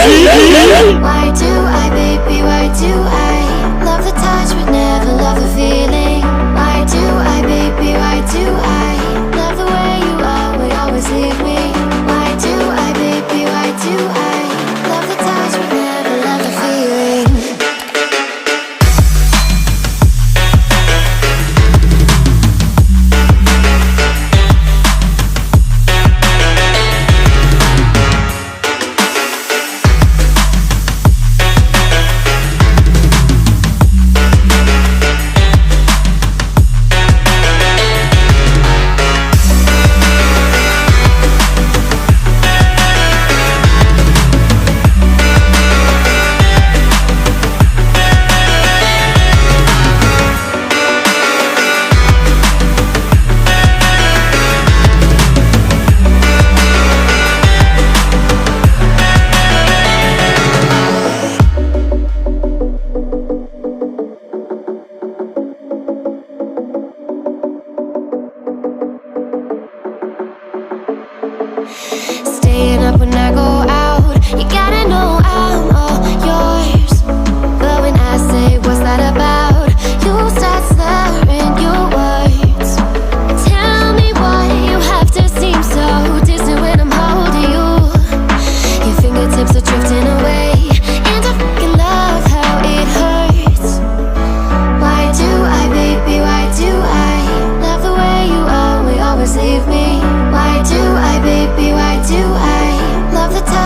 Why do I, baby, why do I love the touch but never love the feeling? Why do I, baby, why do I love the way you always leave me? Why do I, baby, why do I love the touch but never love the feeling? Staying up when I go out, you gotta know I'm all yours. But when I say what's that about, you start slurring your words. Tell me why you have to seem so distant when I'm holding you. Your fingertips are drifting away, and I fucking love how it hurts. Why do I, baby, why do I love the way you always leave me? Why do I, baby, why do I love the touch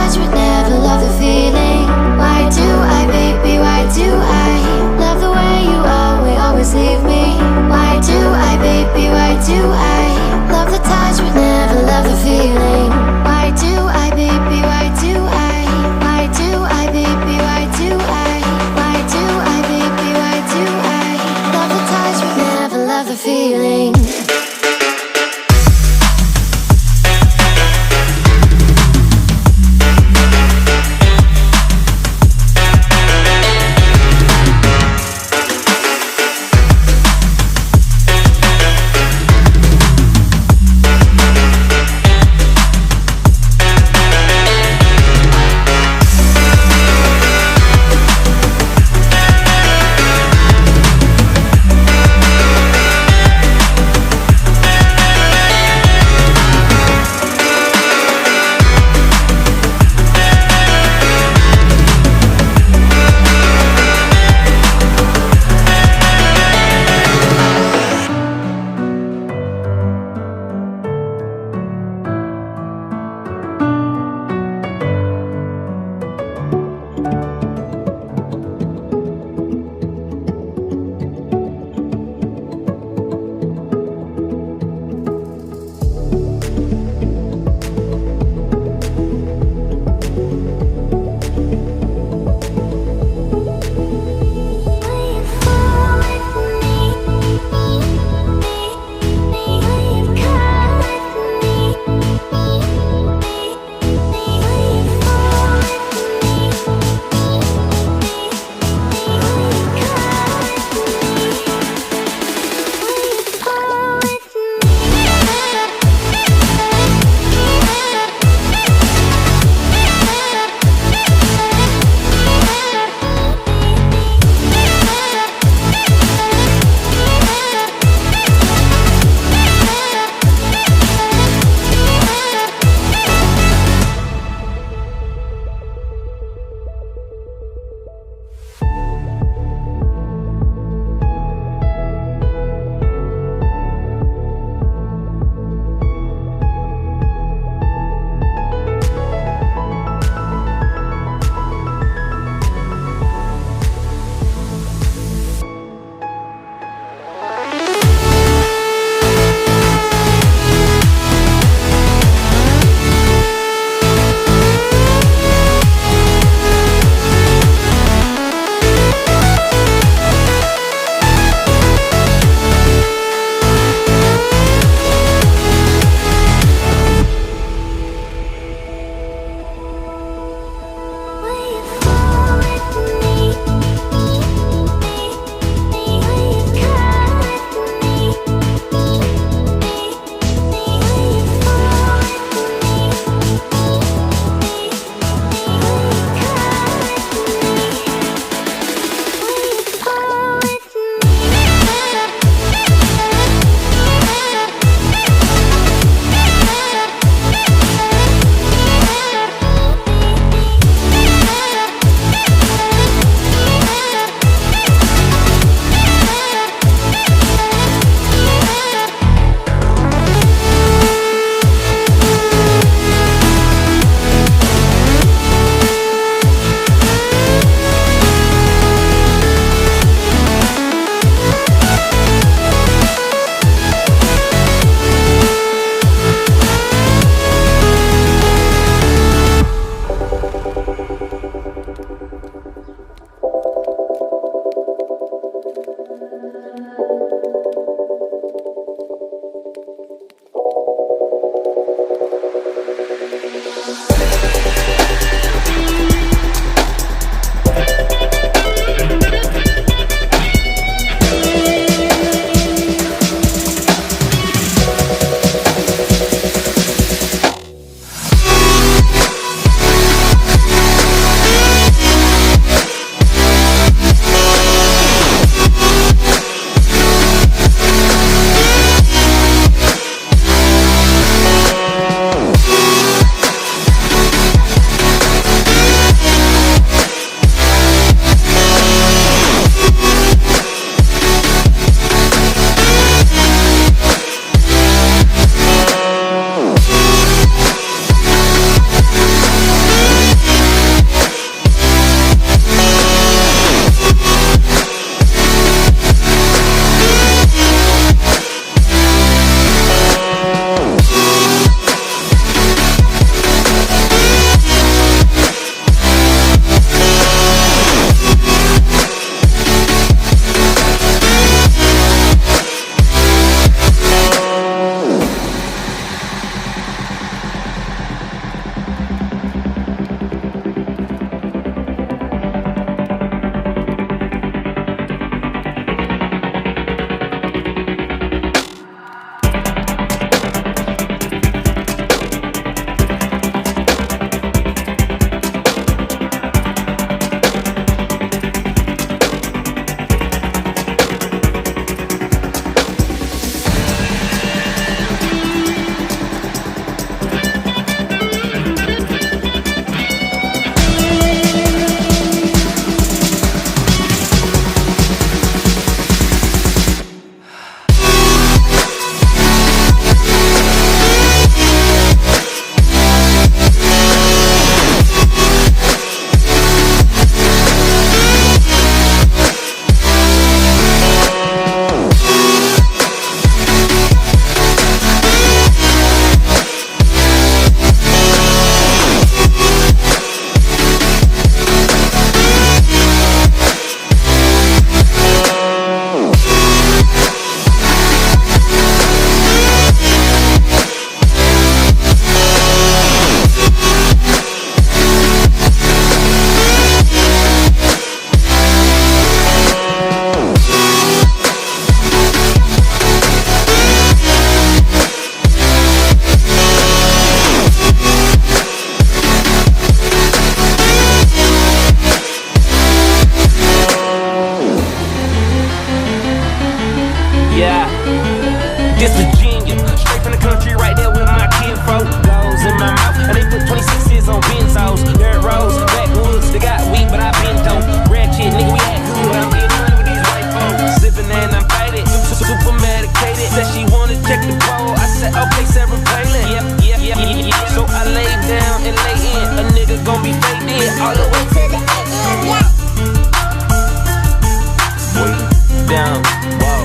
down. Whoa,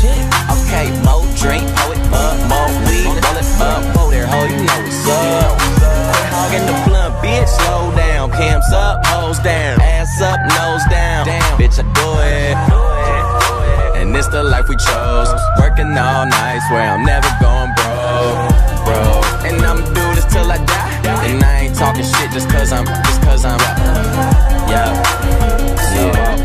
shit. Okay, more drink, pour it up, more weed, roll it up, whoa there, ho, you know what's up. Quit hogging the blunt, bitch, slow down. Cams up, hoes down, ass up, nose down. Damn, bitch, I do it. And it's the life we chose. Working all night, swear I'm never going broke, bro. And I'ma do this till I die. And I ain't talking shit just cause I'm, yeah.